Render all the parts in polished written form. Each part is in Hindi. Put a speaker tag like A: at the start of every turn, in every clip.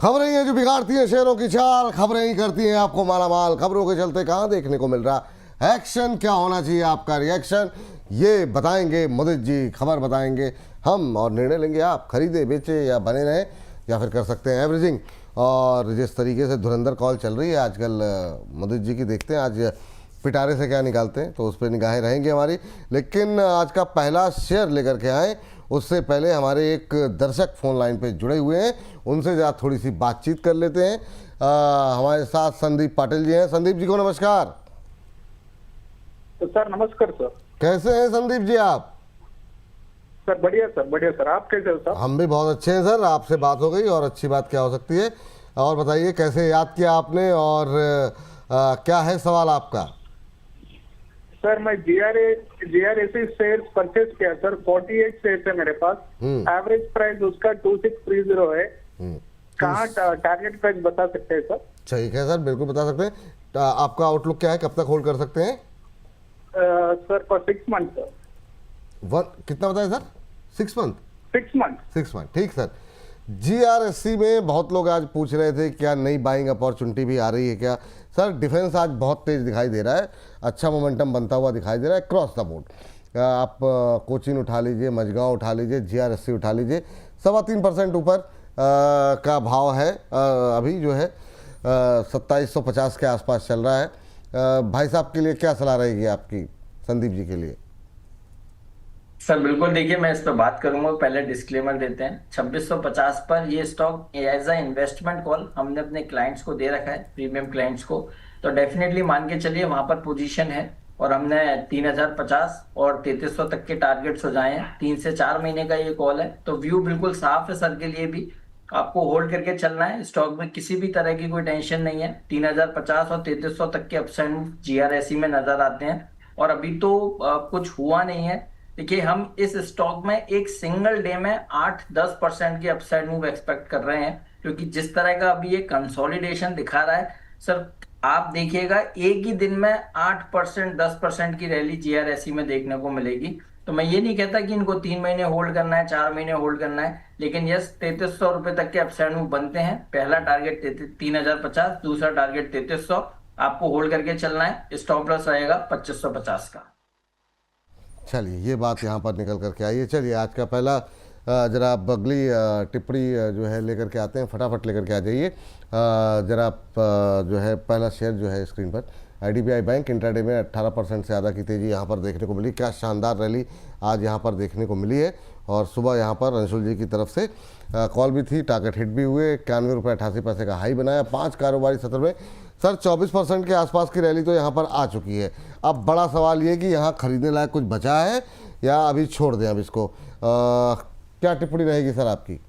A: खबरें ही हैं जो बिगाड़ती हैं शेयरों की चाल, खबरें ही करती हैं आपको मालामाल। खबरों के चलते कहाँ देखने को मिल रहा एक्शन, क्या होना चाहिए आपका रिएक्शन, ये बताएंगे मुदित जी। खबर बताएंगे हम और निर्णय लेंगे आप, खरीदे बेचे या बने रहें या फिर कर सकते हैं एवरेजिंग। और जिस तरीके से धुरंधर कॉल चल रही है आजकल मुदित जी की, देखते हैं आज पिटारे से क्या निकालते हैं, तो उस पर निगाहें रहेंगी हमारी। लेकिन आज का पहला शेयर लेकर के आए उससे पहले हमारे एक दर्शक फ़ोन लाइन पे जुड़े हुए हैं, उनसे ज़रा थोड़ी सी बातचीत कर लेते हैं। हमारे साथ संदीप पाटिल जी हैं। संदीप जी को नमस्कार।
B: तो सर नमस्कार सर।
A: कैसे हैं संदीप जी आप?
B: सर बढ़िया सर, बढ़िया सर। आप कैसे हो सर?
A: हम भी बहुत अच्छे हैं सर। आपसे बात हो गई और अच्छी बात क्या हो सकती है। और बताइए कैसे याद किया आपने और क्या है सवाल आपका?
B: सर मैं जीआरएसी शेयर परचेज किया सर। 48 शेयर है मेरे पास। एवरेज प्राइस उसका 2630 है। कहाँ टारगेट प्राइस बता सकते हैं सर?
A: ठीक है सर, बिल्कुल बता सकते हैं। आपका आउटलुक क्या है, कब तक होल्ड कर सकते हैं?
B: Sir for 6 month sir.
A: कितना बताया सर? 6 मंथ?
B: 6 मंथ।
A: 6 मंथ, ठीक सर। जीआरएससी में बहुत लोग आज पूछ रहे थे क्या नई बाइंग अपॉर्चुनिटी भी आ रही है क्या? सर डिफेंस आज बहुत तेज दिखाई दे रहा है, अच्छा मोमेंटम बनता हुआ दिखाई दे रहा है क्रॉस द बोर्ड। आप कोचिन उठा लीजिए, मझगांव उठा लीजिए, जीआरएससी उठा लीजिए, 3.25% ऊपर का भाव है। अभी जो है 2750 के आसपास चल रहा है। भाई साहब के लिए क्या सलाह रहेगी आपकी, संदीप जी के लिए?
C: सर बिल्कुल, देखिए मैं इस पर बात करूंगा। पहले डिस्क्लेमर देते हैं, 2650 पर ये stock as a investment call हमने अपने क्लाइंट्स को दे रखा है, प्रीमियम क्लाइंट्स को। तो डेफिनेटली मान के चलिए वहां पर पोजीशन है और हमने 3050 और 3300 तक के टारगेट्स हो जाए हैं। 3 से 4 महीने का ये कॉल है, तो व्यू बिल्कुल साफ है सर के लिए भी। आपको होल्ड करके चलना है स्टॉक में, किसी भी तरह की कोई टेंशन नहीं है। 3050 और 3300 तक के अपसाइड जीआरएससी में नजर आते हैं और अभी तो कुछ हुआ नहीं है। देखिए हम इस स्टॉक में एक सिंगल डे में 8-10% की अपसाइड मूव एक्सपेक्ट कर रहे हैं, क्योंकि जिस तरह का अभी ये कंसोलिडेशन दिखा रहा है सर, आप देखिएगा एक ही दिन में 8% 10% की रैली जीआरएससी में देखने को मिलेगी। तो मैं ये नहीं कहता कि इनको 3 महीने होल्ड करना है, 4 महीने होल्ड करना है, लेकिन यस 3300 रुपए तक के अपसाइड मूव बनते हैं। पहला टारगेट 3050, दूसरा टारगेट 3300। आपको होल्ड करके चलना है। स्टॉप लॉस रहेगा 2550 का।
A: चलिए ये बात यहाँ पर निकल करके आई है। चलिए आज का पहला ज़रा आप अगली टिप्पणी जो है लेकर के आते हैं, फटाफट लेकर के आ जाइए। ज़रा आप जो है पहला शेयर जो है स्क्रीन पर आईडीबीआई बैंक, इंट्राडे में 18% से ज़्यादा की तेज़ी यहाँ पर देखने को मिली। क्या शानदार रैली आज यहाँ पर देखने को मिली है। और सुबह यहाँ पर अंशुल जी की तरफ से कॉल भी थी, टारगेट हिट भी हुए। 91 रुपये 88 पैसे का हाई बनाया। 5 कारोबारी सत्र में सर 24% के आसपास की रैली तो यहाँ पर आ चुकी है। अब बड़ा सवाल ये कि यहाँ खरीदने लायक कुछ बचा है या अभी छोड़ दें अब इसको? क्या टिप्पणी रहेगी सर आपकी?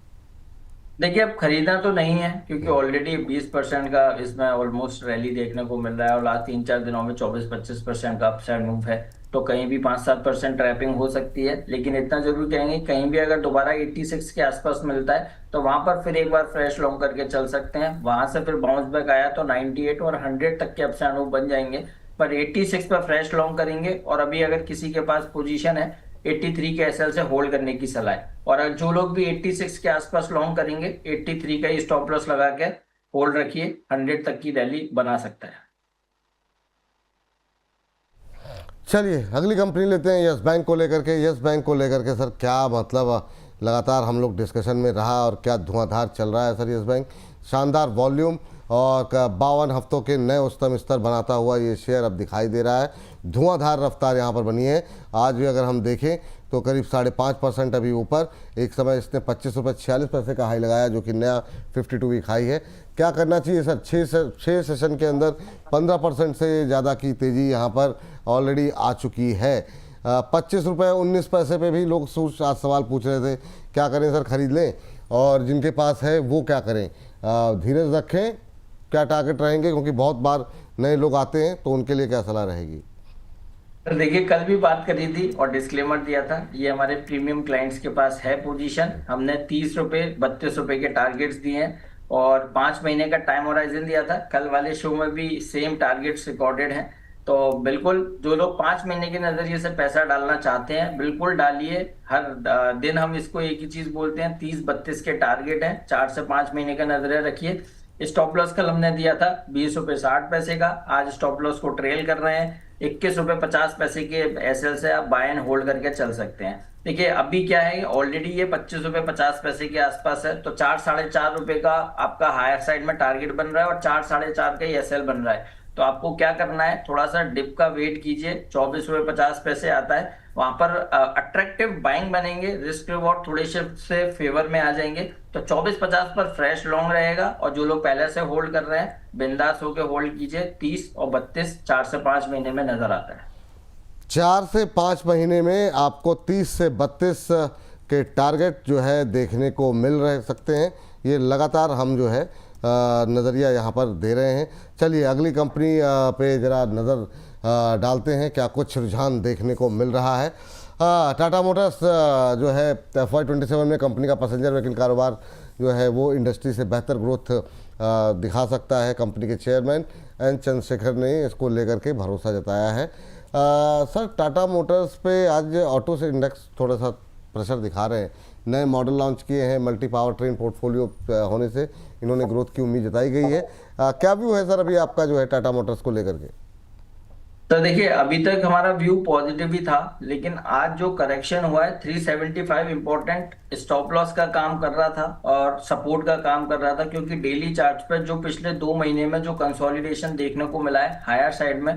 C: देखिए अब खरीदना तो नहीं है, क्योंकि ऑलरेडी 20% का इसमें ऑलमोस्ट रैली देखने को मिल रहा है और लास्ट 3-4 दिनों में 24-25% का अपसाइड मूव है। तो कहीं भी 5-7% ट्रैपिंग हो सकती है, लेकिन इतना जरूर कहेंगे कहीं भी अगर दोबारा 86 के आसपास मिलता है तो वहां पर फिर एक बार फ्रेश लॉन्ग करके चल सकते हैं। वहां से फिर बाउंस बैक आया तो 98 और 100 तक के अपसाइड मूव बन जाएंगे, पर 86 पर फ्रेश लॉन्ग करेंगे। और अभी अगर किसी के पास पोजीशन है 83 के एसएल से होल्ड करने की सलाह है। और जो लोग भी 86 के आसपास लॉन्ग करेंगे 83 का ही स्टॉप लॉस लगा के होल्ड रखिए, 100 तक की रैली बना सकता है।
A: चलिए अगली कंपनी लेते हैं यस बैंक को लेकर के। यस बैंक को लेकर के सर क्या मतलब लगातार हम लोग डिस्कशन में रहा और क्या धुआंधार चल रहा है सर यस बैंक। शानदार वॉल्यूम और 52 हफ्तों के नए उच्चतम स्तर बनाता हुआ ये शेयर अब दिखाई दे रहा है। धुआंधार रफ्तार यहाँ पर बनी है। आज भी अगर हम देखें तो करीब 5.5% अभी ऊपर। एक समय इसने 25 रुपये 46 पैसे का हाई लगाया, जो कि नया 52 वीक हाई है। क्या करना चाहिए सर? 6 सेशन के अंदर 15% से ज़्यादा की तेज़ी यहाँ पर ऑलरेडी आ चुकी है। 25 रुपये 19 पैसे पे भी लोग आज सवाल पूछ रहे थे क्या करें सर, खरीद लें? और जिनके पास है वो क्या करें? धीरज रखें? क्या टारगेट रहेंगे? क्योंकि बहुत बार नए लोग आते हैं तो उनके लिए क्या सलाह रहेगी?
C: देखिए कल भी बात करी थी और डिस्क्लेमर दिया था, ये हमारे प्रीमियम क्लाइंट्स के पास है पोजीशन। हमने 30 रुपये 32 रुपये के टारगेट्स दिए हैं और 5 महीने का टाइम होराइजन दिया था। कल वाले शो में भी सेम टारगेट्स रिकॉर्डेड हैं। तो बिल्कुल जो लोग 5 महीने के नजरिए से पैसा डालना चाहते हैं बिल्कुल डालिए। हर दिन हम इसको एक ही चीज बोलते हैं, 30-32 के टारगेट है, 4 से 5 महीने का नजरिया रखिए। स्टॉप लॉस कल हमने दिया था 20 रुपये 60 पैसे का, आज स्टॉप लॉस को ट्रेल कर रहे हैं 21 रुपये 50 पैसे के एसएल से आप बाय एंड होल्ड करके चल सकते हैं। देखिए अभी क्या है, ऑलरेडी ये 25 रुपये 50 पैसे के आसपास है, तो 4-4.5 रुपए का आपका हायर साइड में टारगेट बन रहा है और 4-4.5 का ही एसएल बन रहा है। तो आपको क्या करना है, थोड़ा सा डिप का वेट कीजिए, 24 रुपये 50 पैसे आता है, वहां पर अट्रैक्टिव बाइंग बनेंगे, रिस्क रिवॉर्ड थोड़े से फेवर में आ जाएंगे, तो 24-50 पर फ्रेश लॉन्ग रहेगा। और जो लोग पहले से होल्ड कर रहे हैं बिंदास होकर होल्ड कीजिए, 30 और 32 4 से 5 महीने में नजर आता है।
A: 4 से 5 महीने में आपको 30 से 32 के टारगेट जो है देखने को मिल रहे सकते हैं। ये लगातार हम जो है नज़रिया यहाँ पर दे रहे हैं। चलिए अगली कंपनी पे ज़रा नज़र डालते हैं, क्या कुछ रुझान देखने को मिल रहा है। टाटा मोटर्स जो है FY27 में कंपनी का पैसेंजर व्हीकल कारोबार जो है वो इंडस्ट्री से बेहतर ग्रोथ दिखा सकता है। कंपनी के चेयरमैन एन चंद्रशेखर ने इसको लेकर के भरोसा जताया है। सर टाटा मोटर्स पे आज ऑटो से इंडेक्स थोड़ा सा प्रेशर दिखा रहे हैं, नए मॉडल लॉन्च किए हैं, मल्टी पावर ट्रेन पोर्टफोलियो होने से इन्होंने ग्रोथ की उम्मीद जताई गई है। क्या व्यू है सर अभी आपका जो है टाटा मोटर्स को लेकर के?
C: तो देखिए अभी तक हमारा व्यू पॉजिटिव ही था, लेकिन आज जो करेक्शन हुआ है 375 इंपॉर्टेंट स्टॉप लॉस का काम कर रहा था और सपोर्ट का काम कर रहा था, क्योंकि डेली चार्ट पर जो पिछले 2 महीने में जो कंसोलिडेशन देखने को मिला है हायर साइड में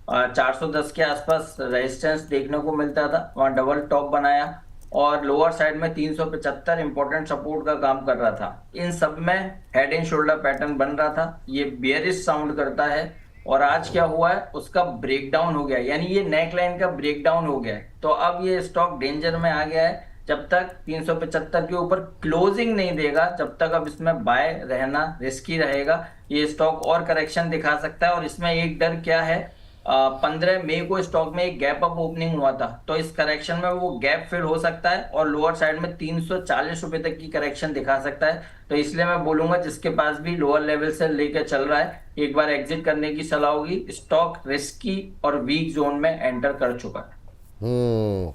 C: 410 के आसपास रेजिस्टेंस देखने को मिलता था, वहां डबल टॉप बनाया और लोअर साइड में 375 इंपॉर्टेंट सपोर्ट का काम कर रहा था। इन सब में हेड एंड शोल्डर पैटर्न बन रहा था, ये बेयरिश साउंड करता है। और आज क्या हुआ है, उसका ब्रेकडाउन हो गया, यानी ये नेक लाइन का ब्रेकडाउन हो गया है। तो अब ये स्टॉक डेंजर में आ गया है, जब तक 375 के ऊपर क्लोजिंग नहीं देगा तब तक अब इसमें बाय रहना रिस्की रहेगा। ये स्टॉक और करेक्शन दिखा सकता है। और इसमें एक डर क्या है, 15 मई को स्टॉक में एक गैप अप ओपनिंग हुआ था, तो इस करेक्शन में वो गैप फिल हो सकता है और लोअर साइड में 340 रुपए तक की करेक्शन दिखा सकता है। तो इसलिए मैं बोलूंगा जिसके पास भी लोअर लेवल से लेकर चल रहा है एक बार एग्जिट करने की सलाह होगी। स्टॉक रिस्की और वीक जोन में एंटर कर चुका है।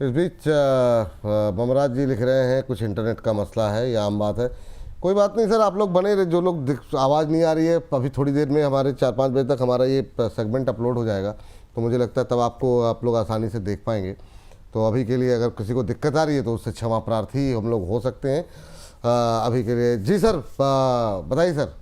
A: इस बीच बमराज जी लिख रहे हैं कुछ इंटरनेट का मसला है, ये आम बात है, कोई बात नहीं सर, आप लोग बने रहे। जो लोग आवाज़ नहीं आ रही है, अभी थोड़ी देर में हमारे 4-5 बजे तक हमारा ये सेगमेंट अपलोड हो जाएगा, तो मुझे लगता है तब आप लोग आसानी से देख पाएंगे। तो अभी के लिए अगर किसी को दिक्कत आ रही है तो उससे क्षमा प्रार्थी हम लोग हो सकते हैं अभी के लिए। जी सर बताइए सर।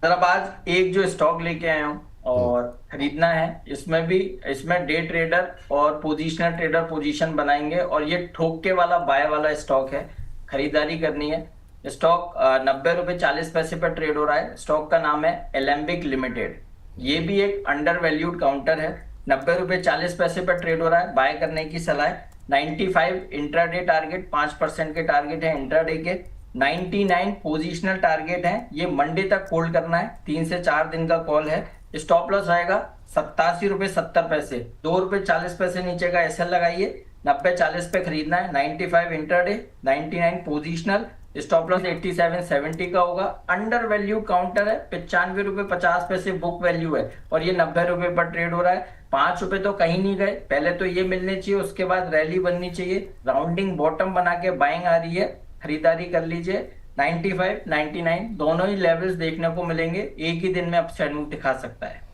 C: सर अब आज एक जो स्टॉक लेके आया हूँ और खरीदना है, इसमें डे ट्रेडर और पोजिशनल ट्रेडर पोजीशन बनाएंगे और ये ठोके वाला बाय वाला स्टॉक है, खरीदारी करनी है। स्टॉक 90 रुपये 40 पैसे पर ट्रेड हो रहा है। स्टॉक का नाम है एलेम्बिक लिमिटेड। ये भी एक अंडर वैल्यूड काउंटर है, 90 रुपये 40 पैसे पर ट्रेड हो रहा है, बाय करने की सलाह है। 95 इंट्राडे टारगेट, 5% के टारगेट है इंट्राडे के। 99 पोजिशनल टारगेट है, ये मंडे तक होल्ड करना है, 3 से 4 दिन का कॉल है। स्टॉप लॉस आएगा 87 रुपये 70 पैसे, 2 रुपये 40 पैसे नीचे का एसएल लगाइए, 90-40 पे खरीदना है। 95 इंटरडे, 99 पोजिशनल, स्टॉप लॉस 87-70 का होगा। अंडर वैल्यू काउंटर है, 95 रुपये 50 पैसे बुक वैल्यू है और ये 90 रुपए पर ट्रेड हो रहा है। 5 रुपए तो कहीं नहीं गए, पहले तो ये मिलने चाहिए, उसके बाद रैली बननी चाहिए। राउंडिंग बॉटम बना के बाइंग आ रही है, खरीदारी कर लीजिए। 95, 99 दोनों ही लेवल्स देखने को मिलेंगे, एक ही दिन में अपसाइड मूव दिखा सकता है।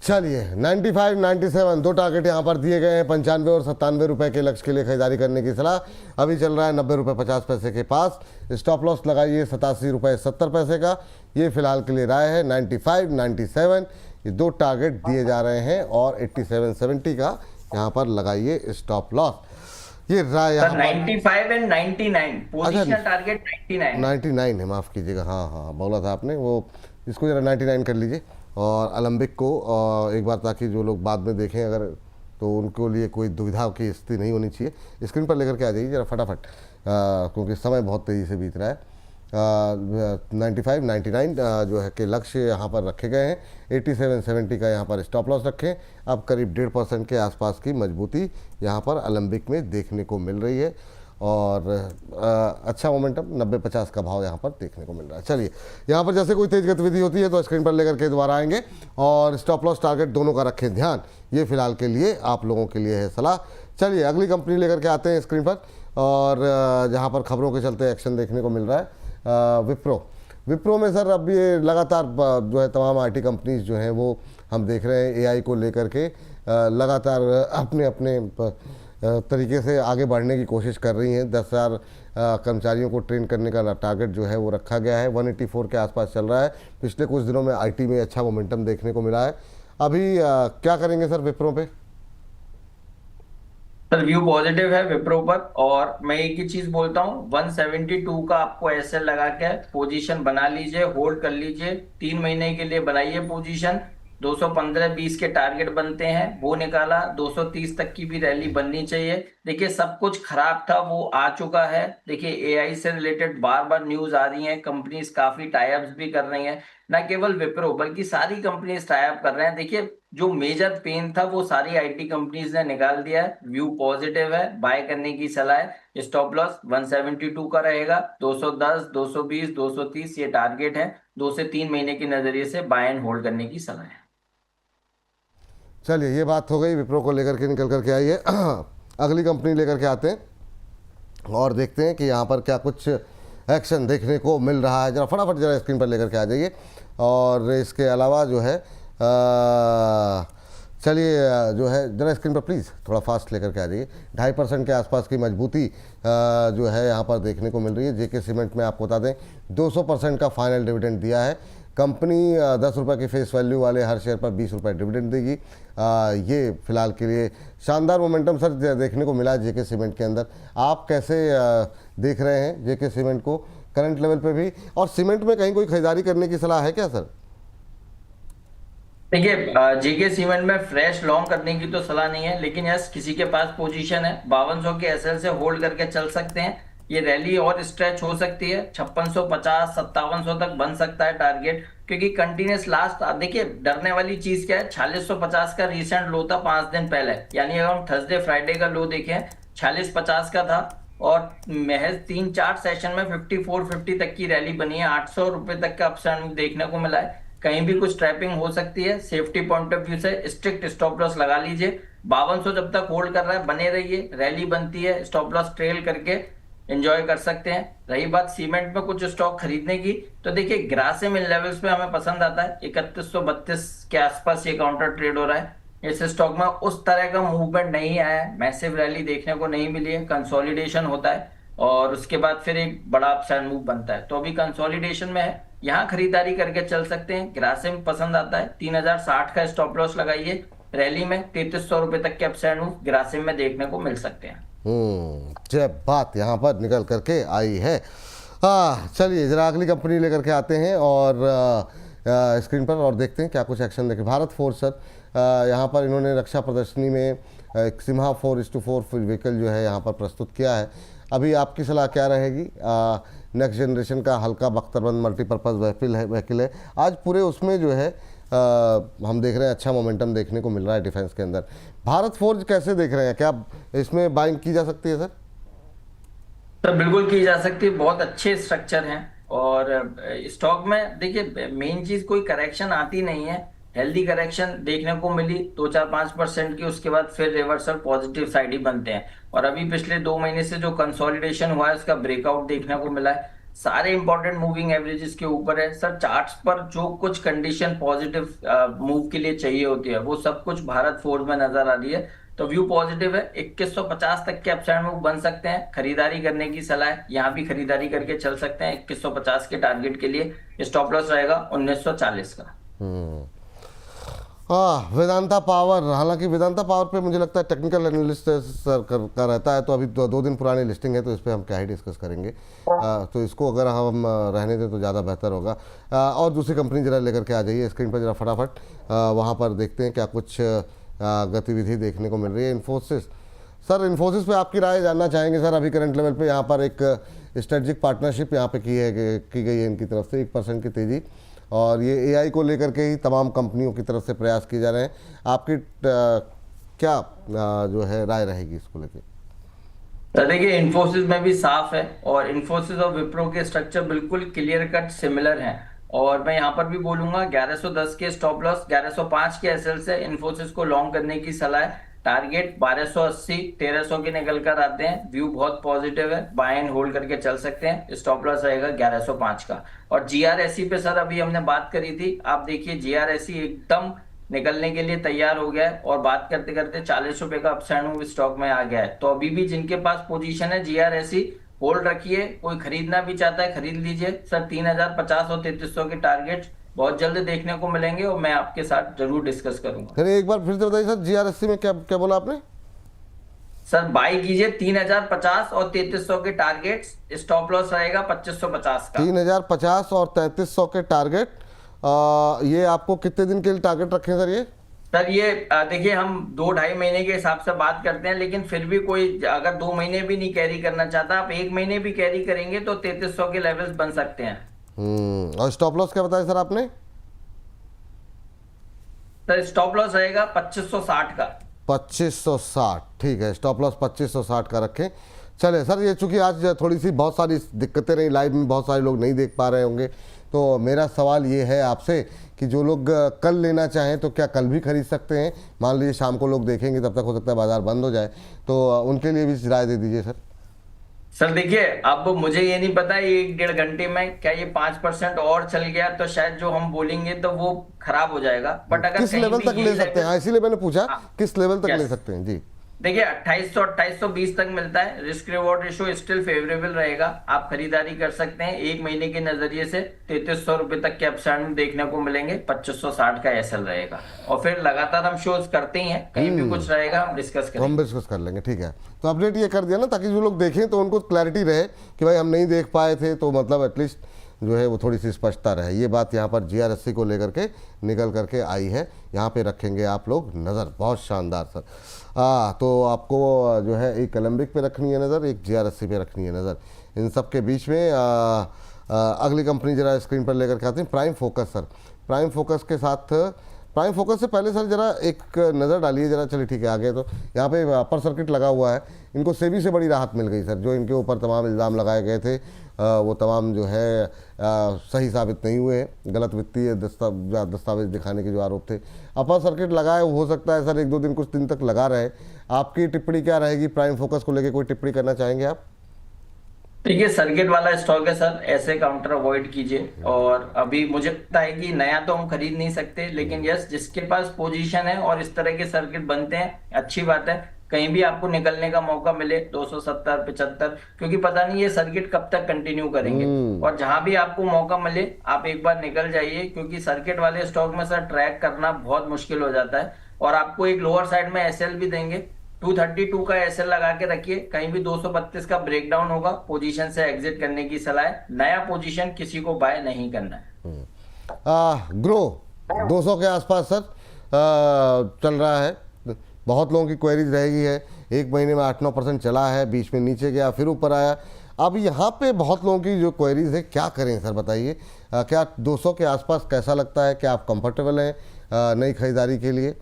A: चलिए 95, 97 दो टारगेट यहाँ पर दिए गए हैं। 95 और 97 रुपए के लक्ष्य के लिए खरीदारी करने की सलाह अभी चल रहा है 90 रुपये 50 पैसे के पास। स्टॉप लॉस लगाइए 87 रुपये 70 पैसे का, ये फिलहाल के लिए राय है। 95, 97 ये दो टारगेट दिए जा रहे हैं और 87, 70 का यहाँ पर लगाइए स्टॉप लॉस। ये राय
C: 95 एंड 99 पोजीशनल टारगेट
A: 99 है, माफ़ कीजिएगा, हाँ बोला था आपने, वो इसको जरा 99 कर लीजिए और एलेम्बिक को एक बार, ताकि जो लोग बाद में देखें अगर तो उनको लिए कोई दुविधा की स्थिति नहीं होनी चाहिए। स्क्रीन पर लेकर के आ जाइए जरा फटाफट, क्योंकि समय बहुत तेज़ी से बीत रहा है। 95, 99 जो है कि लक्ष्य यहाँ पर रखे गए हैं। 87, 70 का यहाँ पर स्टॉप लॉस रखें। अब करीब 1.5% के आसपास की मजबूती यहाँ पर एलेम्बिक में देखने को मिल रही है और अच्छा मोमेंटम 90-50 का भाव यहाँ पर देखने को मिल रहा है। चलिए, यहाँ पर जैसे कोई तेज गतिविधि होती है तो स्क्रीन पर लेकर के दोबारा आएंगे, और स्टॉप लॉस टारगेट दोनों का रखें ध्यान, ये फिलहाल के लिए आप लोगों के लिए है सलाह। चलिए अगली कंपनी लेकर के आते हैं स्क्रीन पर, और जहाँ पर खबरों के चलते एक्शन देखने को मिल रहा है विप्रो में सर अब ये लगातार जो है तमाम आईटी कंपनीज जो हैं वो हम देख रहे हैं एआई को लेकर के लगातार अपने अपने तरीके से आगे बढ़ने की कोशिश कर रही हैं। 10,000 कर्मचारियों को ट्रेन करने का टारगेट जो है वो रखा गया है, 184 के आसपास चल रहा है। पिछले कुछ दिनों में आईटी में अच्छा मोमेंटम देखने को मिला है। अभी क्या करेंगे सर विप्रो पे?
C: सर व्यू पॉजिटिव है विप्रो पर, और मैं एक ही चीज बोलता हूँ, 172 का आपको एसएल लगा के पोजीशन बना लीजिए, होल्ड कर लीजिए, 3 महीने के लिए बनाइए पोजीशन। 215-20 के टारगेट बनते हैं, वो निकाला, 230 तक की भी रैली बननी चाहिए। देखिए सब कुछ खराब था वो आ चुका है। देखिए एआई से रिलेटेड बार बार न्यूज आ रही हैं, कंपनीज काफी टाइप्स भी कर रही हैं, न केवल विप्रो बल्कि सारी कंपनीज टाइप कर रहे हैं। देखिए जो मेजर पेन था वो सारी आईटी कंपनीज ने निकाल दिया है। व्यू पॉजिटिव है, बाय करने की सलाह है। स्टॉप लॉस 172 का रहेगा, 210, 220, 230 ये टारगेट है। 2 से 3 महीने के नजरिए से बाय एंड होल्ड करने की सलाह है।
A: चलिए ये बात हो गई विप्रो को लेकर के, निकल करके आइए अगली कंपनी लेकर के आते हैं और देखते हैं कि यहाँ पर क्या कुछ एक्शन देखने को मिल रहा है। जरा फटाफट जरा स्क्रीन पर लेकर के आ जाइए। और इसके अलावा जो है चलिए जो है जरा स्क्रीन पर प्लीज़ थोड़ा फास्ट लेकर के आ जाइए। 2.5% के आसपास की मजबूती जो है यहाँ पर देखने को मिल रही है। जेके सीमेंट में आपको बता दें 200% का फाइनल डिविडेंड दिया है। कंपनी 10 रुपये की फेस वैल्यू वाले हर शेयर पर 20 रुपये डिविडेंड देगी। ये फिलहाल के लिए शानदार मोमेंटम सर देखने को मिला है जेके सीमेंट के अंदर। आप कैसे देख रहे हैं जेके सीमेंट को करंट लेवल पे भी, और सीमेंट में कहीं कोई खरीदारी करने की सलाह है क्या सर?
C: देखिए जेके सीमेंट में फ्रेश लॉन्ग करने की तो सलाह नहीं है, लेकिन यस किसी के पास पोजीशन है 5200 के एसएल से होल्ड करके चल सकते हैं। ये रैली और स्ट्रेच हो सकती है, 5650 5700 तक बन सकता है टारगेट, क्योंकि कंटिन्यूस लास्ट देखिए डरने वाली चीज क्या है, 4650 का रिसेंट लो था 5 दिन पहले, यानी अगर हम थर्सडे फ्राइडे का लो देखें 4650 का था, और महज 3-4 सेशन में 5450 तक की रैली बनी है। 800 रुपए तक का अपसाइड देखने को मिला है। कहीं भी कुछ ट्रैपिंग हो सकती है। सेफ्टी पॉइंट ऑफ व्यू से स्ट्रिक्ट स्टॉप लॉस लगा लीजिए। 5200 जब तक होल्ड कर रहा है बने रहिए, रैली बनती है स्टॉप लॉस ट्रेल करके एंजॉय कर सकते हैं। रही बात सीमेंट में कुछ स्टॉक खरीदने की, तो देखिए ग्रासिम इन लेवल्स पे हमें पसंद आता है। 3132 के आसपास ये काउंटर ट्रेड हो रहा है। इस स्टॉक में उस तरह का मूवमेंट नहीं आया है, मैसिव रैली देखने को नहीं मिली है, कंसोलिडेशन होता है और उसके बाद फिर एक बड़ा अपसाइड मूव बनता है। तो अभी कंसोलिडेशन में है, यहाँ खरीदारी करके चल सकते हैं। ग्रासिम पसंद आता है, 3060 का स्टॉप लॉस लगाइए। रैली में 3300 रुपए तक के अपसाइड मूव ग्रासिम में देखने को मिल सकते हैं।
A: जब बात यहाँ पर निकल करके आई है। चलिए जरा अगली कंपनी लेकर के आते हैं और स्क्रीन पर और देखते हैं क्या कुछ एक्शन देखें। भारत फोर्ज सर, यहाँ पर इन्होंने रक्षा प्रदर्शनी में एक सिम्हा 4:4 व्हीकल जो है यहाँ पर प्रस्तुत किया है। अभी आपकी सलाह क्या रहेगी? नेक्स्ट जनरेशन का हल्का बख्तरबंद मल्टीपर्पज़ व्हीकल है। आज पूरे उसमें जो है हम देख रहे हैं अच्छा मोमेंटम देखने को मिल रहा है डिफेंस के अंदर। भारत फोर्ज कैसे देख रहे हैं, क्या इसमें बाइंग की जा सकती है सर?
C: तो बिल्कुल की जा सकती है, बहुत अच्छे स्ट्रक्चर हैं। और स्टॉक में देखिए मेन चीज कोई करेक्शन आती नहीं है, हेल्दी करेक्शन देखने को मिली 2-4-5% की, उसके बाद फिर रिवर्सल पॉजिटिव साइड ही बनते हैं। और अभी पिछले 2 महीने से जो कंसोलिडेशन हुआ है उसका ब्रेकआउट देखने को मिला है। सारे इंपॉर्टेंट मूविंग एवरेजेस के ऊपर है सर। चार्ट्स पर जो कुछ कंडीशन पॉजिटिव मूव के लिए चाहिए होती है वो सब कुछ भारत फोर्ज में नजर आ रही है। तो व्यू पॉजिटिव है, 2150 तक के अपसाइड मूव बन सकते हैं। खरीदारी करने की सलाह है, यहाँ भी खरीदारी करके चल सकते हैं। 2150 के टारगेट के लिए स्टॉप लॉस रहेगा 1940 का।
A: वेदांता पावर, हालांकि वेदांता पावर पे मुझे लगता है टेक्निकल एनालिस्ट सर का रहता है, तो अभी 2 दिन पुरानी लिस्टिंग है तो इस पर हम क्या ही डिस्कस करेंगे। तो इसको अगर हम रहने दें तो ज़्यादा बेहतर होगा। और दूसरी कंपनी जरा लेकर के आ जाइए स्क्रीन पर जरा फटाफट। वहाँ पर देखते हैं क्या कुछ गतिविधि देखने को मिल रही है। इन्फोसिस सर, इन्फोसिस पे आपकी राय जानना चाहेंगे सर। अभी करंट लेवल पे यहाँ पर एक स्ट्रेटजिक पार्टनरशिप यहाँ पे की गई है इनकी तरफ से, 1% की तेज़ी, और ये एआई को लेकर के ही तमाम कंपनियों की तरफ से प्रयास किए जा रहे हैं। आपकी क्या जो है राय रहेगी इसको लेकर?
C: तो देखिए इन्फोसिस में भी साफ है, और इन्फोसिस और विप्रो के स्ट्रक्चर बिल्कुल क्लियर कट सिमिलर हैं। और मैं यहाँ पर भी बोलूंगा 1110 के स्टॉप लॉस, 1105 के एसएल से इन्फोसिस को लॉन्ग करने की सलाह है। टारगेट 1280 1300 के निकल कर आते हैं, व्यू बहुत पॉजिटिव है, बाय एंड होल्ड करके चल सकते हैं। स्टॉप लॉस रहेगा 1105 का। और जीआरएससी पे सर अभी हमने बात करी थी, आप देखिए जीआरएससी एकदम निकलने के लिए तैयार हो गया है, और बात करते करते 40 रुपए का अपसाइड मूव स्टॉक में आ गया है। तो अभी भी जिनके पास पोजीशन है जीआरएससी होल्ड रखिए, कोई खरीदना भी चाहता है खरीद लीजिए सर। 3050 और 3300 के टारगेट बहुत जल्द देखने को मिलेंगे, और मैं आपके साथ जरूर डिस्कस करूंगा।
A: फिर एक बार फिर से बताइए सर, जीआरएससी में क्या क्या बोला आपने?
C: सर बाई कीजिए 3050 और 3300 के टारगेट, स्टॉप लॉस रहेगा 2550 का।
A: 3050 और 3300 के टारगेट। ये आपको कितने दिन के लिए टारगेट रखे हैं सर ये?
C: सर ये देखिए हम 2-2.5 महीने के हिसाब से बात करते हैं, लेकिन फिर भी कोई अगर 2 महीने भी नहीं कैरी करना चाहता, आप 1 महीने भी कैरी करेंगे तो 3300 के लेवल्स बन सकते हैं।
A: और स्टॉप लॉस क्या बताया सर आपने?
C: सर स्टॉप लॉस रहेगा 2560 का।
A: 2560, ठीक है, स्टॉप लॉस 2560 का रखें। चले सर, ये चूंकि आज थोड़ी सी बहुत सारी दिक्कतें रही, लाइव में बहुत सारे लोग नहीं देख पा रहे होंगे, तो मेरा सवाल ये है आपसे कि जो लोग कल लेना चाहें तो क्या कल भी खरीद सकते हैं? मान लीजिए शाम को लोग देखेंगे, तब तक हो सकता है बाजार बंद हो जाए, तो उनके लिए भी राय दे दीजिए सर।
C: सर देखिए अब मुझे ये नहीं पता 1-1.5 घंटे में क्या ये 5% और चल गया तो शायद जो हम बोलेंगे तो वो खराब हो जाएगा, बट अगर
A: किस लेवल तक ले सकते हैं? हाँ, इसीलिए मैंने पूछा किस लेवल तक ले सकते हैं जी।
C: देखिए 2800-2820 तक मिलता है, risk reward ratio still favourable रहेगा, आप खरीदारी कर सकते हैं। 1 महीने के नजरिए से 3300 रुपए तक के अपसाइड देखने को मिलेंगे, 2560 का एसएल रहेगा। और फिर लगातार हम शोज करते ही हैं, कहीं भी कुछ रहेगा हम डिस्कस करेंगे।
A: हम डिस्कस कर लेंगे, ठीक है। तो अपडेट ये कर दिया ना, ताकि जो लोग देखें तो उनको क्लैरिटी रहे कि भाई हम नहीं देख पाए थे, तो मतलब एटलीस्ट जो है वो थोड़ी सी स्पष्टता रहे। ये बात यहाँ पर जीआरएससी को लेकर के निकल करके आई है, यहाँ पे रखेंगे आप लोग नज़र। बहुत शानदार सर। तो आपको जो है एक एलेम्बिक पे रखनी है नज़र, एक जीआरएससी पे रखनी है नज़र। इन सब के बीच में अगली कंपनी जरा स्क्रीन पर लेकर के आते हैं, prime focus sir. Prime focus के साथ, प्राइम फोकस से पहले सर जरा एक नज़र डालिए जरा। चलिए ठीक है, आगे तो यहाँ पे अपर सर्किट लगा हुआ है, इनको सेबी से बड़ी राहत मिल गई सर। जो इनके ऊपर तमाम इल्ज़ाम लगाए गए थे वो तमाम जो है सही साबित नहीं हुए। गलत वित्तीय दस्तावेज दिखाने के जो आरोप थे, अपर सर्किट लगाए, हो सकता है सर 1-2 दिन कुछ दिन तक लगा रहे। आपकी टिप्पणी क्या रहेगी प्राइम फोकस को लेकर? कोई टिप्पणी करना चाहेंगे आप?
C: देखिए सर्किट वाला स्टॉक है सर, ऐसे काउंटर अवॉइड कीजिए। और अभी मुझे लगता है कि नया तो हम खरीद नहीं सकते, लेकिन यस जिसके पास पोजीशन है और इस तरह के सर्किट बनते हैं, अच्छी बात है। कहीं भी आपको निकलने का मौका मिले 270 75, क्योंकि पता नहीं ये सर्किट कब तक कंटिन्यू करेंगे। और जहां भी आपको मौका मिले आप एक बार निकल जाइए, क्योंकि सर्किट वाले स्टॉक में सर ट्रैक करना बहुत मुश्किल हो जाता है। और आपको एक लोअर साइड में एसएल भी देंगे, 232 का एसएल लगा के रखिए, कहीं भी 232 का ब्रेकडाउन होगा पोजीशन से एग्जिट करने की सलाह है। नया पोजीशन किसी को बाय नहीं करना है।
A: ग्रो 200 के आसपास सर चल रहा है, बहुत लोगों की क्वेरीज रहेगी है। 1 महीने में 8-9% चला है, बीच में नीचे गया फिर ऊपर आया। अब यहाँ पे बहुत लोगों की जो क्वेरीज है, क्या करें सर बताइए? क्या 200 के आसपास कैसा लगता है? क्या आप कंफर्टेबल हैं नई खरीदारी के लिए?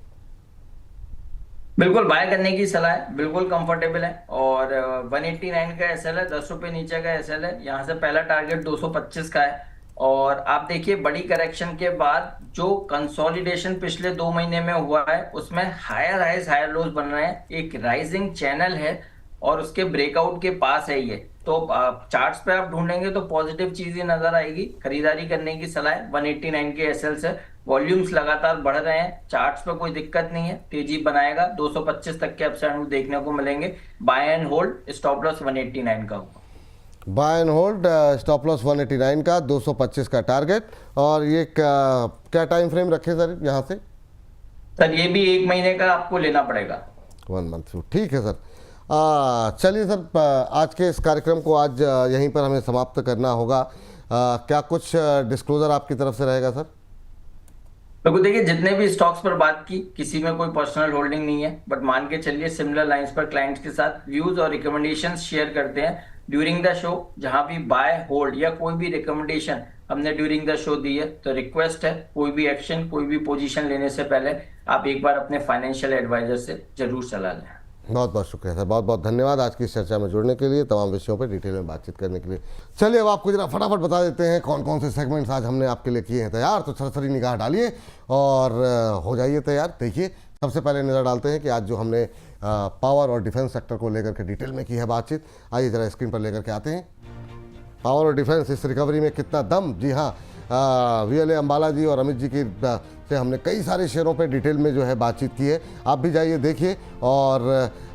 C: बिल्कुल बाय करने की सलाह है, बिल्कुल कंफर्टेबल है। और 189 का एसएल है, 10 रुपए नीचे का एसएल है। यहाँ से पहला टारगेट 225 का है। और आप देखिए बड़ी करेक्शन के बाद जो कंसोलिडेशन पिछले 2 महीने में हुआ है, उसमें हायर हाइज हायर लोज बन रहे हैं। एक राइजिंग चैनल है और उसके ब्रेकआउट के पास है ये। तो चार्ट्स पे आप ढूंढेंगे तो पॉजिटिव चीजें नजर आएगी, खरीदारी करने की सलाह है। 189 के एसएल से वॉल्यूम्स लगातार बढ़ रहे हैं, चार्ट्स पे कोई दिक्कत नहीं है, तेजी बनाएगा। 225 तक के अपसाइड देखने को मिलेंगे। Buy and hold, stop loss 189 का होगा।
A: Buy and hold, stop loss 189 का, 225 का टारगेट। और ये क्या टाइम फ्रेम रखे सर यहाँ से?
C: सर ये भी 1 महीने का आपको लेना पड़ेगा।
A: 1 मंथ, ठीक है सर। चलिए सर, आज के इस कार्यक्रम को आज यहीं पर हमें समाप्त करना होगा। क्या कुछ डिस्क्लोजर आपकी तरफ से रहेगा सर?
C: तो देखिए जितने भी स्टॉक्स पर बात की, किसी में कोई पर्सनल होल्डिंग नहीं है, बट मान के चलिए सिमिलर लाइंस पर क्लाइंट्स के साथ व्यूज और रिकमेंडेशंस शेयर करते हैं ड्यूरिंग द शो। जहां भी बाय होल्ड या कोई भी रिकमेंडेशन हमने ड्यूरिंग द शो दी है, तो रिक्वेस्ट है कोई भी एक्शन, कोई भी पोजीशन लेने से पहले आप एक बार अपने फाइनेंशियल एडवाइजर से जरूर सलाह लें।
A: बहुत बहुत शुक्रिया सर, बहुत बहुत धन्यवाद आज की इस चर्चा में जुड़ने के लिए, तमाम विषयों पर डिटेल में बातचीत करने के लिए। चलिए अब आपको जरा फटाफट बता देते हैं कौन कौन से सेगमेंट्स आज हमने आपके लिए किए हैं तैयार। तो सरसरी निगाह डालिए और हो जाइए तैयार। देखिए सबसे पहले नज़र डालते हैं कि आज जो हमने पावर और डिफेंस सेक्टर को लेकर के डिटेल में की है बातचीत। आइए ज़रा स्क्रीन पर लेकर के आते हैं। पावर और डिफेंस, इस रिकवरी में कितना दम। जी हाँ, वीएलए अंबाला जी और अमित जी की से हमने कई सारे शेयरों पे डिटेल में जो है बातचीत की है। आप भी जाइए देखिए, और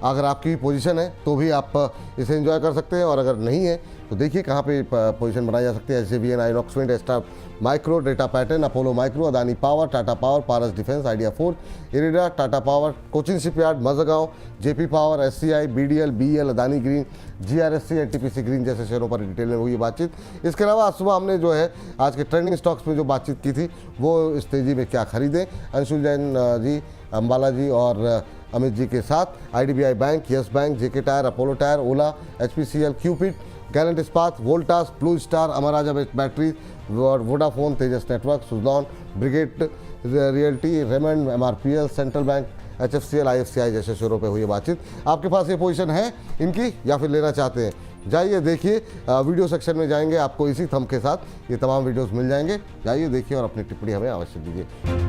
A: अगर आपकी पोजीशन है तो भी आप इसे एंजॉय कर सकते हैं, और अगर नहीं है तो देखिए कहाँ पे पोजीशन बनाई जा सकती है। SJVN, Inox wind, star micro, data pattern, Apollo micro, Adani power, Tata power, Paras defence, idea 4, IREDA, Tata power, Cochin shipyard, Mazagon, JP power, SCI, BDL, BEL, Adani green, GRSC, NTPC green जैसे शेयरों पर डिटेल में हुई बातचीत। इसके अलावा आज सुबह हमने जो है आज के ट्रेंडिंग स्टॉक्स में जो बातचीत की थी वो इस तेजी में क्या खरीदें, अंशुल जैन जी, अंबाला जी और अमित जी के साथ। IDBI bank, yes bank, JK tyre, Apollo tyre, Ola, HPCL, Cupid, gallant Ispat, Voltas, blue star, Amararaja battery, Vodafone, Tejas network, Suzlon, brigade realty, Raymond, MRPL, central bank, HFCL, IFCI जैसे शेयरों पे हुई बातचीत। आपके पास ये पोजीशन है इनकी या फिर लेना चाहते हैं, जाइए देखिए, वीडियो सेक्शन में जाएंगे, आपको इसी थंब के साथ ये तमाम वीडियोस मिल जाएंगे। जाइए देखिए और अपनी टिप्पणी हमें अवश्य दीजिए।